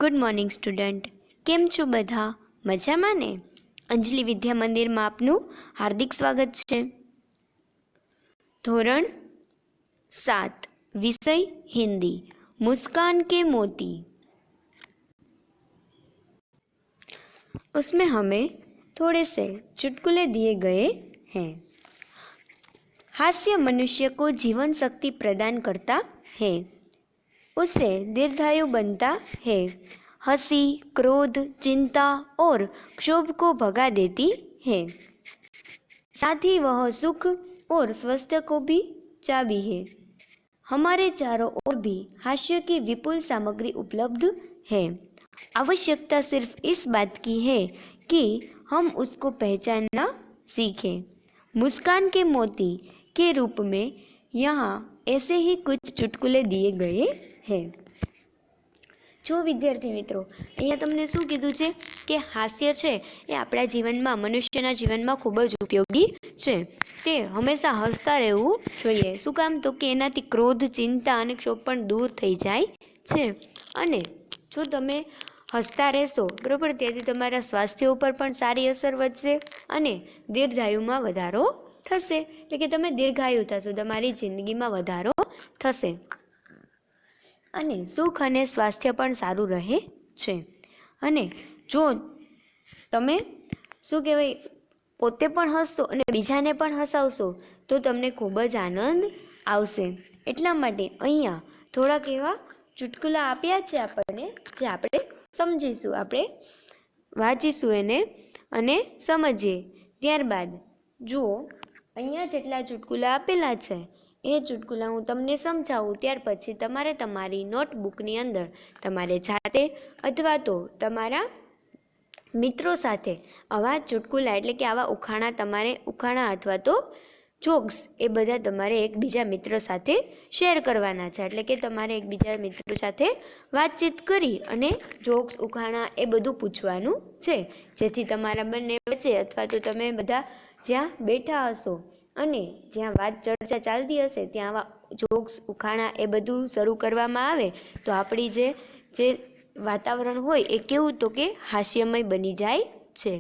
Good morning student, કેમ છો બધા? મજામાં ને? અંજલિ વિદ્યા મંદિરમાં આપનું હાર્દિક સ્વાગત છે. ધોરણ 7, विषय हिंदी, मुस्कान के मोती। उसमें हमें थोड़े से चुटकुले दिए गए हैं। हास्य मनुष्य को जीवन शक्ति प्रदान करता है, उससे दीर्घायु बनता है। हंसी, क्रोध, चिंता और क्षोभ को भगा देती है। साथ ही वह सुख और स्वास्थ्य को भी चाबी है। हमारे चारों ओर भी हास्य की विपुल सामग्री उपलब्ध है। आवश्यकता सिर्फ इस बात की है कि हम उसको पहचानना सीखें। मुस्कान के मोती के रूप में यहाँ ऐसे ही कुछ चुटकुले दिए गए हैं। जो विद्यार्थी मित्रों, अहींया तमने शुं कीधुं छे के हास्य छे ए आपणा जीवनमां, मनुष्यना जीवनमां खूब ज उपयोगी छे। ते हमेशा हसता रहेवुं जोईए। शुं काम? तो के एनाथी क्रोध, चिंता अने क्षोभ पण दूर थई जाय छे। अने जो तमे हसता रहेशो बरोबर, त्याथी तमारा स्वास्थ्य उपर पण सारी असर वधशे अने दीर्घायुमां वधारो थशे। એટલે કે તમે દીર્ઘાયુ થશો, તમારી જિંદગીમાં વધારો થશે અને સુખ અને સ્વાસ્થ્ય પણ સારું રહે છે। અને જો તમે શું કહેવાય પોતે પણ હસશો અને બીજાને પણ હસાવશો તો તમને ખૂબ જ આનંદ આવશે। એટલા માટે અહીંયા થોડાક એવા ચુટકુલા આપ્યા છે આપણને, જે આપણે સમજીશું, આપણે વાંચીશું એને અને સમજીએ। ત્યારબાદ જુઓ, અહીંયા જેટલા ચુટકુલા આપેલા છે એ ચુટકુલા હું તમને સમજાવું, ત્યાર પછી તમારે તમારી નોટબુકની અંદર તમારે જાતે અથવા તો તમારા મિત્રો સાથે આવા ચુટકુલા એટલે કે આવા ઉખાણા અથવા તો જોક્સ એ બધા તમારે એકબીજા મિત્રો સાથે શેર કરવાના છે। એટલે કે તમારે એકબીજા મિત્રો સાથે વાતચીત કરી અને જોક્સ, ઉખાણા એ બધું પૂછવાનું છે, જેથી તમારા બંને વચ્ચે અથવા તો તમે બધા જ્યાં બેઠા હશો અને જ્યાં વાત ચર્ચા ચાલતી હશે ત્યાં આવા જોક્સ, ઉખાણા એ બધું શરૂ કરવામાં આવે તો આપણી જે વાતાવરણ હોય એ કેવું તો કે હાસ્યમય બની જાય છે।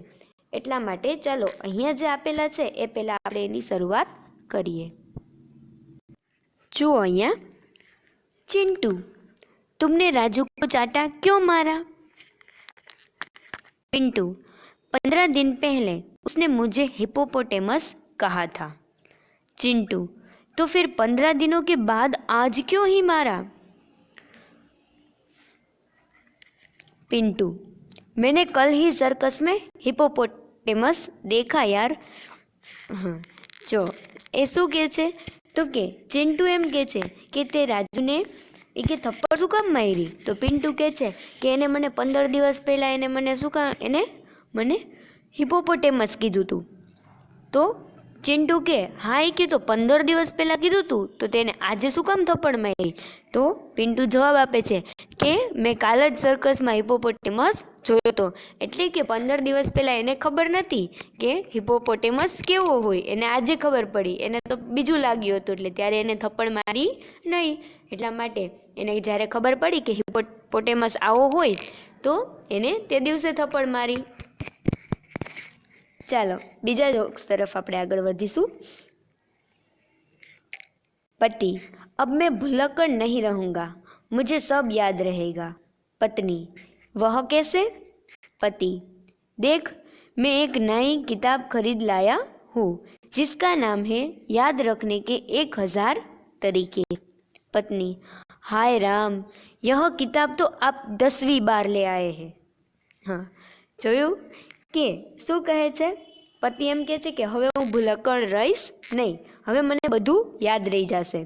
એટલા માટે ચાલો અહીંયા જે આપેલા છે એ પહેલાં આપણે એની શરૂઆત કરીએ। જુઓ અહીંયા, चिंटू, तुमने राजू को चाटा क्यों मारा? पिंटू, 15 दिन पहले उसने मुझे हिपोपोटेमस कहा था। चिंटू, तो फिर 15 दिनों के बाद आज क्यों ही मारा? पिंटू, मैंने कल ही सर्कस में हिपोपोटेमस देखा यार। जो ए शू के छे तो के चिंटू एम के छे कि ते राजू ने ए के थप्पड़ शू काम मारी? तो पिंटू के छे कि एने मने 15 दिवस पहला एने मने शू काम एने मने हिपोपोटेमस कीधुं तू। तो चिंटू के हाँ ए के तो 15 दिवस पहला कीधुं तू, तो तेने आजे शू काम थप्पड़ मारी? तो पिंटू जवाब आपे छे के मैं काल ज सर्कस में हिपोपोटेमस जोयो तो, एटले के 15 दिवस पहला एने खबर नथी के हिपोपोटेमस केवो होय, एने आजे खबर पड़ी, एने तो बीजुं लाग्युं हतुं એટલે ત્યારે એને થપ્પડ મારી નહીં। એટલા માટે એને જ્યારે ખબર પડી કે હિપોપોટેમસ આવો હોય તો એને તે દિવસે થપ્પડ મારી। ચાલો બીજા જોક્સ તરફ આપણે આગળ વધીશું। पति, अब मैं भुलक्कड़ नहीं रहूँगा, मुझे सब याद रहेगा। पत्नी, वह कैसे? पति, देख मैं एक नई किताब खरीद लाया हूँ जिसका नाम है याद रखने के 1000 तरीके। पत्नी, हाय राम, यह किताब तो आप 10वीं बार ले आए हैं। हाँ, जोयुं के શું કહે છે? પતિ એમ કહે છે કે હવે હું ભૂલક્કડ રહીશ નહીં, હવે મને બધું યાદ રહી જશે।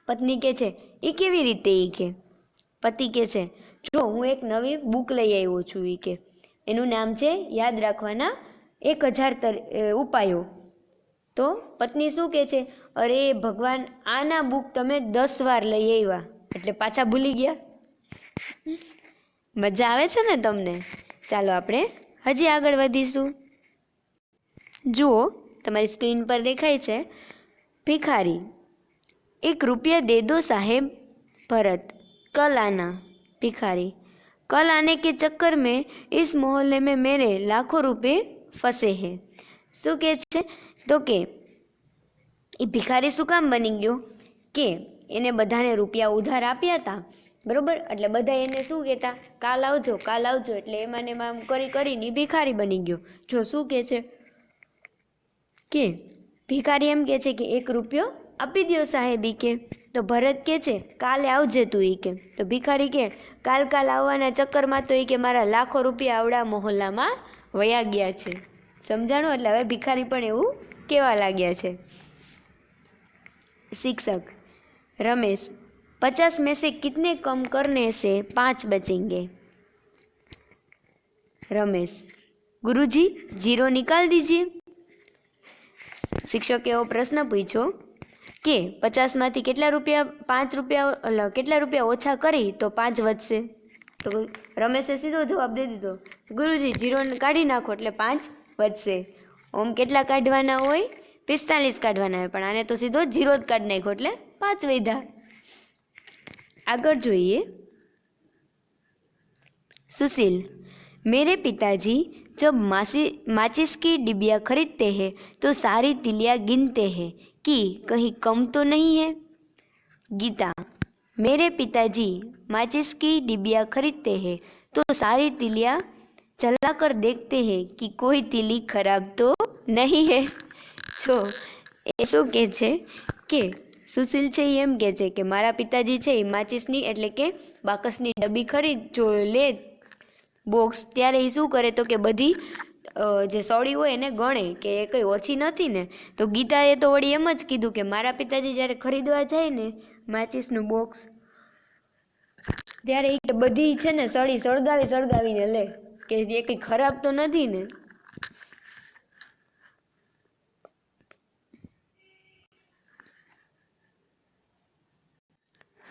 પત્ની કહે છે એ કેવી રીતે? એ કે પતિ કહે છે જો હું એક નવી બુક લઈ આવ્યો છું, એ કે એનું નામ છે યાદ રાખવાના 1000 ઉપાયો। તો પત્ની શું કહે છે? અરે ભગવાન, આના બુક તમે 10 વાર લઈ આવ્યા એટલે પાછા ભૂલી ગયા? મજા આવે છે ને તમને? ચાલો આપણે હજી આગળ વધીશું। જુઓ, તમારી સ્ક્રીન પર દેખાય છે ભિખારી, 1 रुपया दे दो साहेब। भरत, कल आना। भिखारी, कल आने के चक्कर में इस मोहल्ले में मेरे लाखों रुपए फंसे हैं। શું કહે છે? તો કે એ ભિખારી શું કામ બની ગયો કે એને બધાને રૂપિયા ઉધાર આપ્યા હતા, બરોબર? એટલે બધા એને શું કહેતા, કાલ આવજો કાલ આવજો, એટલે એમાં ને એમાં કરી કરીને ભિખારી બની ગયો। જો શું કહે છે કે ભિખારી એમ કહે છે કે 1 રૂપિયો આપી દો સાહેબ ઈ કે, તો ભરત કહે છે કાલે આવજે તું ઈ કે, તો ભિખારી કે કાલ આવવાના ચક્કરમાં તો ઈ કે મારા લાખો રૂપિયા આવડા મોહલ્લામાં વયા ગયા છે। સમજાણું? એટલે હવે ભિખારી પણ એવું કહેવા લાગ્યા છે। शिक्षक रमेश 50 में से कितने कम करने से 5 बचेंगे? रमेश गुरुजी 0 निकाल दीजिए। शिक्षक एवो प्रश्न पूछो कि 50 मांथी કેટલા રૂપિયા 5 રૂપિયા કેટલા રૂપિયા ઓછા કરી તો 5 વધશે? તો રમેશે સીધો જવાબ દઈ દીધો, ગુરુજી 0 કાઢી નાખો એટલે 5 વધશે। ઓમ કેટલા કાઢવાના હોય? 45 કાઢવાના હોય, પણ આને તો સીધો 0 જ કાઢી નાખ્યો એટલે 5 વધ્યા। આગળ જોઈએ। सुशील मेरे पिताजी जब माचिस की डिबिया खरीदते हैं तो सारी तिलियाँ गिनते हैं कि कहीं कम तो नहीं है। गीता मेरे पिताजी माचिस की डिबिया खरीदते हैं तो सारी तिलियाँ जलाकर देखते हैं कि कोई तिली खराब तो नहीं है। जो એ શું કહે છે કે સુશીલ છે એ એમ કહે છે કે મારા પિતાજી છે એ માચિસની એટલે કે બાકસની ડબ્બી જો લે બોક્સ, ત્યારે એ શું કરે તો કે બધી જે સળી હોય એને ગણે કે એ કંઈ ઓછી નથી ને। તો ગીતાએ તો વળી એમ જ કીધું કે મારા પિતાજી જ્યારે ખરીદવા જાય ને માચિસનું બોક્સ, ત્યારે એ બધી છે ને સળી સળગાવીને લે કે એ કંઈ ખરાબ તો નથી ને।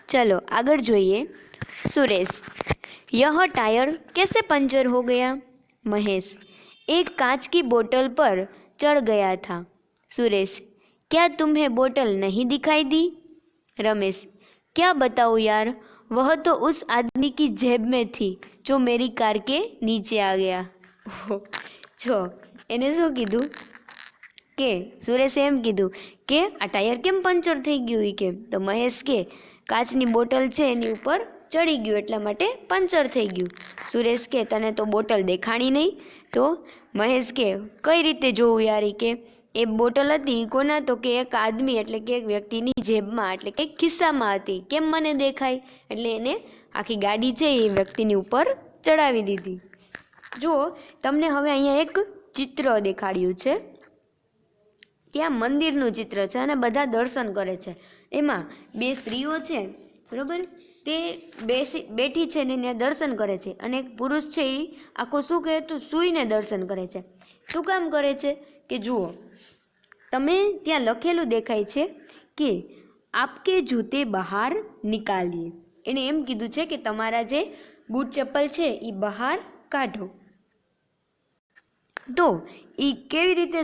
चलो आगे જોઈએ। सुरेश यह टायर कैसे पंचर हो गया? महेश एक कांच की बोतल पर चढ़ गया था। सुरेश क्या तुम्हें बोतल नहीं दिखाई दी? रमेश क्या बताओ यार, वह तो उस आदमी की जेब में थी जो मेरी कार के नीचे आ गया। जो એને શું કીધું કે સુરેશે એમ કીધું કે આ ટાયર કેમ પંચર થઈ ગયું કે, તો મહેશ કે કાચની બોટલ છે એની ઉપર ચડી ગયું એટલા માટે પંચર થઈ ગયું। સુરેશ કે તને તો બોટલ દેખાણી નહીં? તો મહેશ કે કઈ રીતે જોવું યાર કે એ બોટલ હતી કોના? તો કે એક આદમી એટલે કે એક વ્યક્તિની જેબમાં એટલે કે ખિસ્સામાં હતી, કેમ મને દેખાય? એટલે એને આખી ગાડી છે એ વ્યક્તિની ઉપર ચડાવી દીધી। જુઓ તમને હવે અહીંયા એક ચિત્ર દેખાડ્યું છે, ત્યાં મંદિરનું ચિત્ર છે અને બધા દર્શન કરે છે। એમાં 2 સ્ત્રીઓ છે, બરાબર? તે બેઠી છે ને એને દર્શન કરે છે, અને એક પુરુષ છે એ આખો શું કહે તો સૂઈને દર્શન કરે છે। શું કામ કરે છે કે જુઓ તમે ત્યાં લખેલું દેખાય છે કે આપકે જૂતે બહાર નિકાલીએ, એણે એમ કીધું છે કે તમારા જે બૂટ ચપ્પલ છે એ બહાર કાઢો। તો એ કેવી રીતે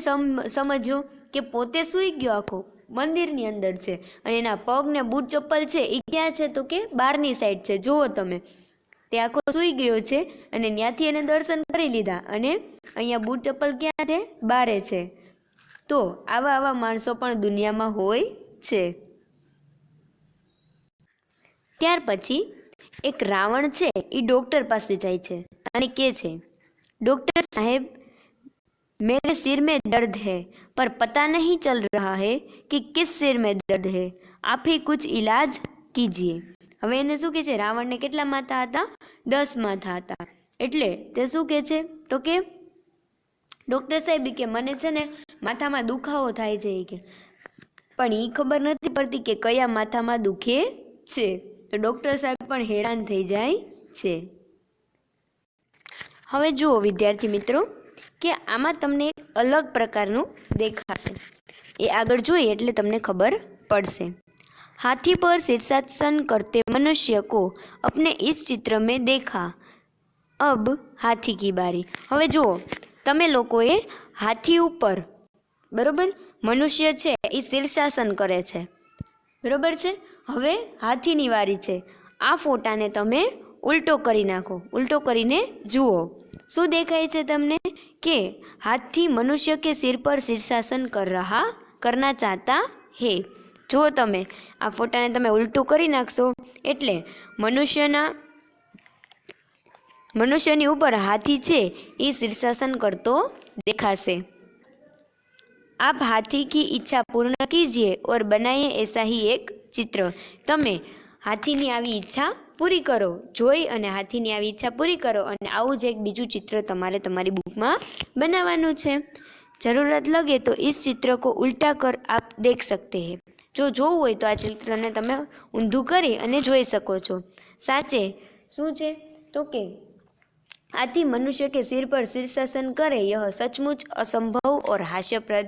સમજ્યો કે પોતે સૂઈ ગયો આખો મંદિરની અંદર છે અને એના પગ ને બૂટ ચપ્પલ છે એ ક્યાં છે તો કે બહારની સાઈડ છે। જુઓ તમે તે આખો સૂઈ ગયો છે અને ત્યાંથી એને દર્શન કરી લીધા અને અહીંયા બૂટ ચપ્પલ ક્યાં છે? બારે છે। તો આવા માણસો પણ દુનિયામાં હોય છે। ત્યાર પછી એક રાવણ છે એ ડૉક્ટર પાસે જાય છે અને કહે છે डॉक्टर साहब मेरे सिर में दर्द है पर पता नहीं चल रहा है कि किस सिर में दर्द है, आप ही कुछ इलाज कीजिए। હવે એને શું કહે છે? રાવણને કેટલા માથા હતા? 10 માથા હતા। એટલે તે શું કહે છે તો કે ડૉક્ટર સાહેબ કે મને છે ને માથામાં દુખાવો થાય છે કે, પણ એ ખબર નથી પડતી કે કયા માથામાં દુખે છે। તો ડૉક્ટર સાહેબ પણ હેરાન થઈ જાય છે। હવે જુઓ વિદ્યાર્થી મિત્રો કે આમાં તમને એક અલગ પ્રકારનું દેખાશે, એ આગળ જોઈએ એટલે તમને ખબર પડશે। हाथी पर शीर्षासन करते मनुष्य को अपने इस चित्र में देखा, अब हाथी की बारी। હવે જુઓ તમે લોકોએ હાથી ઉપર બરાબર મનુષ્ય છે એ શીર્ષાસન કરે છે, બરાબર છે? હવે હાથીની વારી છે। આ ફોટાને તમે ઉલટો કરી નાખો, ઉલટો કરીને જુઓ શું દેખાય છે તમને કે હાથથી મનુષ્ય કે સિર પર शीर्षासन करना चाहता है। જો તમે આ ફોટાને તમે ઉલટું કરી નાખશો એટલે મનુષ્યની ઉપર હાથી છે એ शीर्षासन करतो देखाશે। आप हाथी की इच्छा पूर्ण कीजिए और बनाइए ऐसा ही एक चित्र। તમે હાથીની આવી ઈચ્છા પૂરી કરો, જોઈ અને હાથીની આવી ઈચ્છા પૂરી કરો અને આવું જ એક બીજું ચિત્ર તમારે તમારી બુકમાં બનાવવાનું છે। ज़रूरत लगे तो इस चित्र को उल्टा कर आप देख सकते हैं। जो જોવું હોય તો આ ચિત્રને તમે ઊંધું કરી અને જોઈ શકો છો। સાચે શું છે તો કે हाथी मनुष्य के सिर पर शीर्षासन करे यह सचमुच असंभव और हास्यप्रद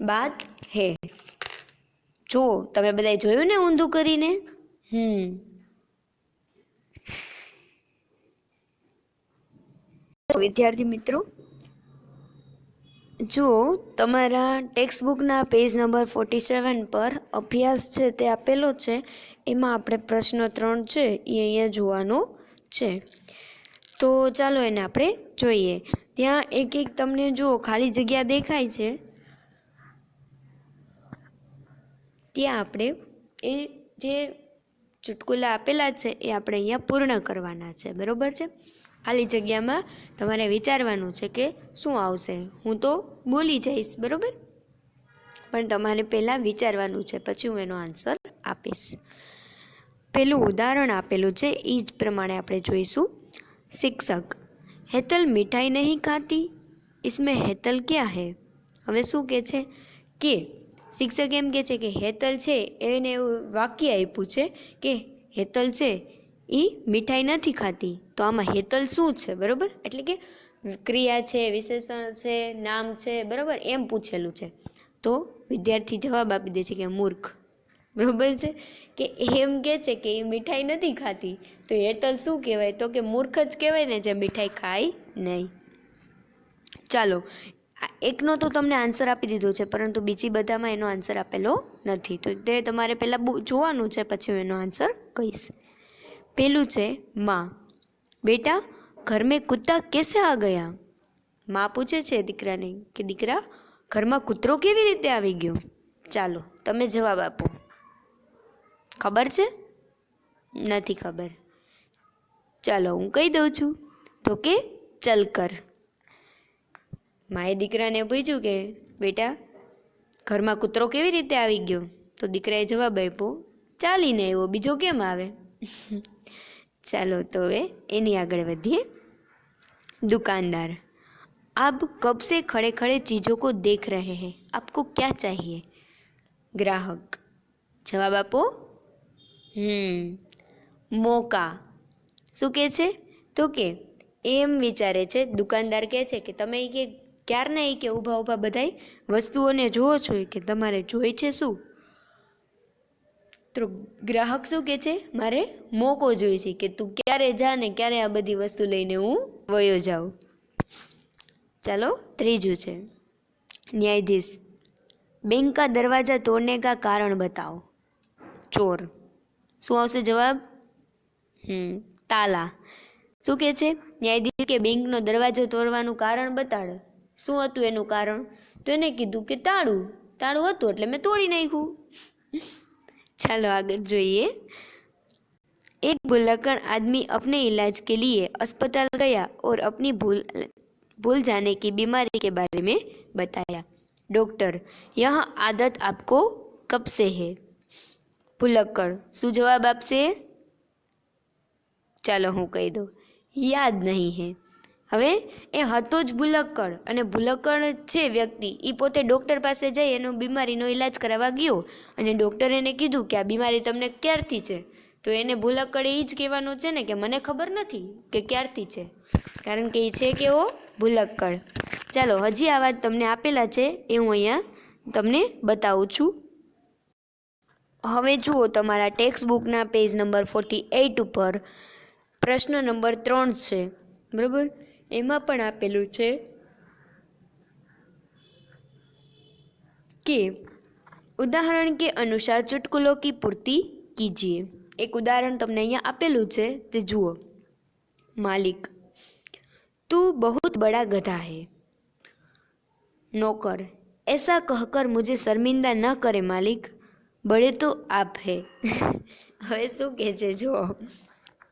बात है। जो તમે બધાએ જોયું ને ઊંધું કરીને। વિદ્યાર્થી મિત્રો, જો તમારા ટેક્સ્ટ બુકના પેજ નંબર 47 પર અભ્યાસ છે તે આપેલો છે, એમાં આપણે પ્રશ્ન 3 છે એ અહીંયા જોવાનો છે। તો ચાલો એને આપણે જોઈએ। ત્યાં એક એક તમને જુઓ ખાલી જગ્યા દેખાય છે, ત્યાં આપણે એ જે ચુટકુલા આપેલા છે એ આપણે અહીંયા પૂર્ણ કરવાના છે, બરાબર છે। ખાલી જગ્યામાં તમારે વિચારવાનું છે કે શું આવશે। હું તો બોલી જઈશ, બરાબર, પણ તમારે પહેલાં વિચારવાનું છે, પછી હું એનો આન્સર આપીશ। પહેલું ઉદાહરણ આપેલું છે એ જ પ્રમાણે આપણે જોઈશું। शिक्षक, हेतल मिठाई नहीं खाती, इसमें हेतल क्या है। હવે શું કહે છે કે શિક્ષક એમ કહે છે કે હેતલ છે એને એવું વાક્ય આપ્યું છે કે હેતલ છે એ મીઠાઈ નથી ખાતી, તો આમાં હેતલ શું છે, બરાબર, એટલે કે ક્રિયા છે, વિશેષણ છે, નામ છે, બરાબર, એમ પૂછેલું છે। તો વિદ્યાર્થી જવાબ આપી દે છે કે મૂર્ખ, બરાબર છે, કે એમ કહે છે કે એ મીઠાઈ નથી ખાતી, તો હેતલ શું કહેવાય તો કે મૂર્ખ જ કહેવાય ને, જે મીઠાઈ ખાય નહીં। ચાલો, એકનો તો તમને આન્સર આપી દીધો છે, પરંતુ બીજી બધામાં એનો આન્સર આપેલો નથી, તો તે તમારે પહેલાં જોવાનું છે, પછી હું એનો આન્સર કહીશ। પહેલું છે माँ, बेटा घर में कुत्ता कैसे आ गया। माँ પૂછે છે દીકરાને કે દીકરા ઘરમાં કૂતરો કેવી રીતે આવી ગયો। ચાલો તમે જવાબ આપો। ખબર છે? નથી ખબર? ચાલો હું કહી દઉં છું, તો કે ચલ કર। માએ દીકરાને પૂછ્યું કે બેટા ઘરમાં કૂતરો કેવી રીતે આવી ગયો, તો દીકરાએ જવાબ આપ્યો ચાલીને આવ્યો, બીજો કેમ આવે। ચાલો તો હવે એની આગળ વધીએ। दुकानदार, आप कब से खड़े खड़े चीज़ों को देख रहे हैं, आपको क्या चाहिए। ग्राहक, જવાબ આપો। મોકા, શું કહે છે તો કે એમ વિચારે છે, દુકાનદાર કહે છે કે તમે કે ક્યારના એ કે ઊભા ઊભા બધાય વસ્તુઓને જુઓ છો કે તમારે જોઈ છે શું। તો ગ્રાહક શું કહે છે મારે મોકો જોઈએ છે કે તું ક્યારે જા ને ક્યારે આ બધી વસ્તુ લઈને હું વયો જાઉં। ચાલો ત્રીજું છે न्यायाधीश, बैंक का दरवाज़ा तोड़ने का कारण बताओ। ચોર, શું આવશે જવાબ? તાલા। શું કહે છે ન્યાયાધીશ કે બેંકનો દરવાજો તોડવાનું કારણ બતાડ। શું હતું એનું કારણ? તો એને કીધું કે તાળું હતું એટલે મેં તોડી નાખ્યું। ચાલો આગળ જોઈએ। एक भुलक्कड़ आदमी अपने इलाज के लिए अस्पताल गया और अपनी भूल जाने की बीमारी के बारे में बताया। डॉक्टर, यह आदत आपको कब से है। भुलक्कड़ શું જવાબ આપશે? ચાલો હું કહી દઉં, યાદ નહીં હે। હવે એ હતો જ ભુલક્કડ, અને ભુલક્કડ છે વ્યક્તિ એ પોતે ડૉક્ટર પાસે જઈ એનો બીમારીનો ઈલાજ કરાવવા ગયો, અને ડૉક્ટરે એને કીધું કે આ બીમારી તમને ક્યારથી છે, તો એને ભુલક્કડે એ જ કહેવાનું છે ને કે મને ખબર નથી કે ક્યારથી છે, કારણ કે એ છે કેવો ભુલક્કડ। ચાલો હજી આ વાત તમને આપેલા છે એ હું અહીંયા તમને બતાવું છું। હવે જુઓ તમારા ટેક્સ્ટ બુકના પેજ નંબર 48 ઉપર પ્રશ્ન નંબર 3 છે, બરાબર, એમાં પણ આપેલું છે कि उदाहरण के अनुसार चुटकुलों की पूर्ति कीजिए। एक उदाहरण तमने अहींया आपेलुं छे ते जुओ। मालिक, तू बहुत बड़ा गधा है। नौकर, ऐसा कहकर मुझे शर्मिंदा न करे मालिक, बड़े तो आप है। हवे शुं कहे छे जो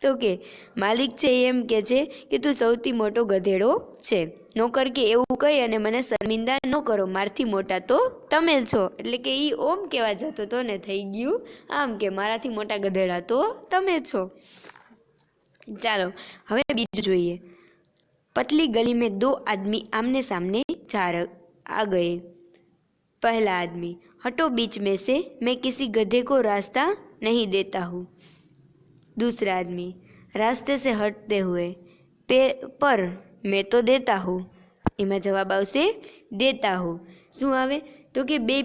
तो के मालिक छे एम कहे छे कि तू सौथी मोटो गधेड़ो छे। नौकर के एवुं कही अने मने शर्मिंदा न करो, मारथी मोटा तो तमे छो। એટલે કે ઈ ઓમ કહેવા જતો તો ને થઈ ગયું આમ કે મારાથી મોટા ગધેડા તો તમે છો। ચાલો હવે બીજું જોઈએ। पतली गली में दो आदमी आमने सामने आ गए। पहला आदमी, हटो बीच में से, मैं किसी गधे को रास्ता नहीं देता हूँ। दूसरा आदमी, रास्ते से हटते हुए, पर मैं तो देता हूँ। एमां जवाब आवशे देता हूँ। शुं आवे तो के बे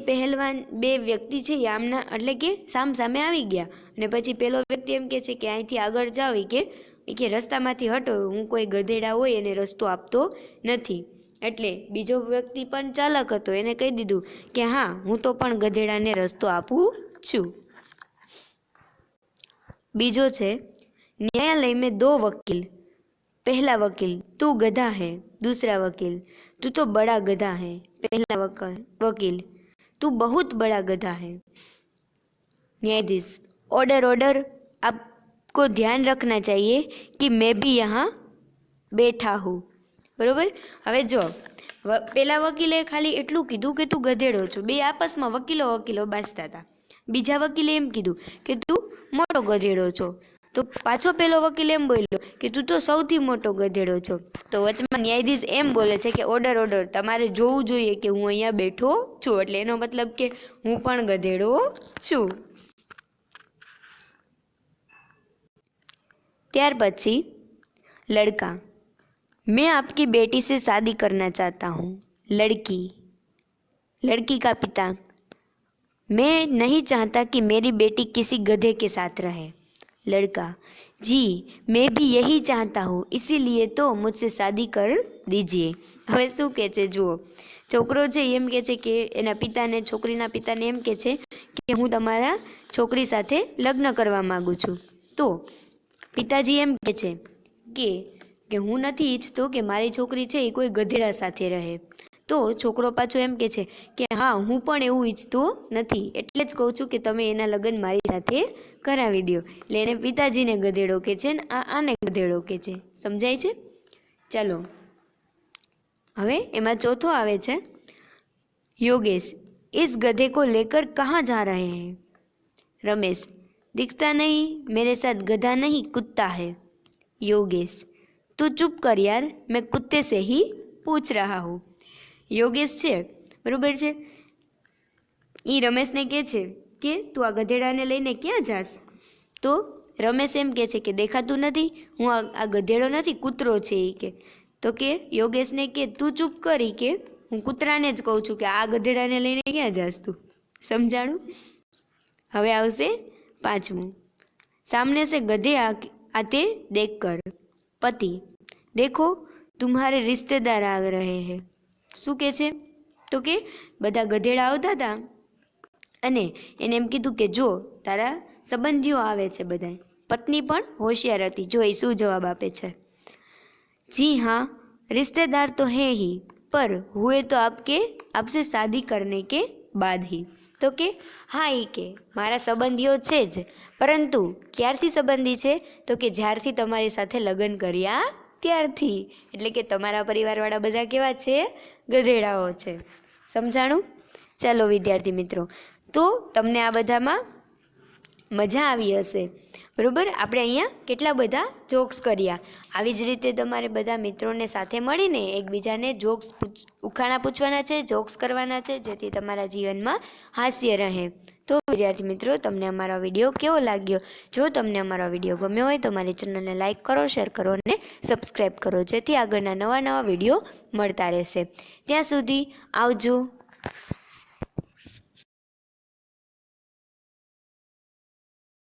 व्यक्ति छे आमना એટલે કે સામ સામે આવી ગયા અને પછી પેલો વ્યક્તિ એમ કહે છે કે અહીંથી આગળ જાઓ કે રસ્તામાંથી હટો, હું કોઈ ગધેડા હોય એને રસ્તો આપતો નથી। એટલે બીજો વ્યક્તિ પણ ચાલાક હતો, એને કહી દીધું કે હા, હું તો પણ ગધેડાને રસ્તો આપું છું। बीजो छे, न्यायालय में दो वकील। पहला वकील, तू गधा है। दूसरा वकील, तू तो बड़ा गधा है। पहला वकील, तू बहुत बड़ा गधा है। न्यायाधीश, ऑर्डर ऑर्डर, आपको ध्यान रखना चाहिए कि मैं भी यहाँ बैठा हूँ। बराबर। हवे जो पेला वकीले खाली एटलुं कीधुं कि तू गधेड़ो छो। बे आपसमां वकीलो बाजता हता। बीजा वकीले एम कीधुं कि तू मोटो गधेड़ो छो, तो पाछो पेलो वकील एम बोल्यो कि तू तो सौथी मोटो गधेड़ो छो। तो वचमां न्यायाधीश एम बोले छे कि ऑर्डर ऑर्डर, तमारे जोवुं जोईए कि हूँ अहींया बैठो छुं, एटले एनो मतलब के हूँ पण गधेड़ो छुं। त्यार पछी लड़का, मैं आपकी बेटी से शादी करना चाहता हूँ। लड़की का पिता, मैं नहीं चाहता कि मेरी बेटी किसी गधे के साथ रहे। लड़का, जी मैं भी यही चाहता हूँ, इसीलिए तो मुझसे शादी कर दीजिए। हवे शुं कहे छे जुओ, छोकरो छे एम कहे छे कि एना पिताने, छोकरीना पिताने एम कहे छे कि हूँ तमारा छोकरी साथे लग्न करवा मांगू छूं। तो पिताजी एम कहे छे कि हूँ नहीं ईच्छतो कि मारी छोकरी छे ए कोई गधेड़ा साथे रहे। तो छोकरो पाछो एम कहे छे कि हाँ, हूँ पण एवुं ईच्छतो नथी, एटले ज कहूं छुं कि तमे एना लग्न मारी साथे करावी दो। એટલે એને पिताजीने गधेड़ो कहे छे ने आने गधेड़ो कहे छे। समजाय छे? चलो हवे एमां चौथो आवे छे, योगेश, इस गधे को लेकर कहाँ जा रहे हैं? रमेश, दिखता नहीं, मेरे साथ गधा नहीं कुत्ता है। योगेश, तू चुप कर यार, मैं कुत्ते से ही पूछ रहा हूँ। योगेश छे बरोबर छे, ई रमेश ने कहे छे कि तू आ गधेड़ाने लईने क्यां जास? तो रमेश एम कहे छे कि देखातुं नथी, हूँ आ गधेड़ो नथी, कूतरो छे ई के। तो के योगेश ने के तू चुप करी के हूँ कूतराने ज कहूं छुं कि आ गधेड़ाने लईने क्यां जास तू? समझाणुं? हवे आवशे पांचमुं, सामने से गधे आते देख कर। पति, देखो तुम्हारे रिश्तेदार आ रहे हैं। शुं कहे छे तो के बधा गधेड़ा आवता हता अने एने एम कीधुं कि जो तारा संबंधीओ आवे छे बधाय। पत्नी पण होशियार हती, जो शुं जवाब आपे छे। जी हाँ, रिश्तेदार तो है ही, पर हुए तो आपसे शादी करने के बाद ही। तो के हाँ, ई के मारा संबंधीओ छे ज, परंतु क्यारथी संबंधी छे तो के ज्यारथी तमारी साथे लग्न कर्या त्यारथी। એટલે કે તમારા પરિવારવાળા બધા કેવા છે? ગધેડાઓ છે। સમજાણું? ચાલો વિદ્યાર્થી મિત્રો, તો તમને આ બધામાં મજા આવી હશે બરાબર। આપણે અહીંયા કેટલા બધા જોક્સ કર્યા। આવી જ રીતે તમારે બધા મિત્રોને સાથે મળીને એકબીજાને જોક્સ ઉખાણા પૂછવાના છે, જોક્સ કરવાના છે, જેથી તમારા જીવનમાં હાસ્ય રહે। તો વિદ્યાર્થી મિત્રો, તમને અમારો વિડીયો કેવો લાગ્યો? જો તમને અમારો વિડીયો ગમ્યો હોય તો મારી ચેનલને લાઇક કરો, શેર કરો અને સબસ્ક્રાઈબ કરો, જેથી આગળના નવા વિડીયો મળતા રહેશે। ત્યાં સુધી આવજો।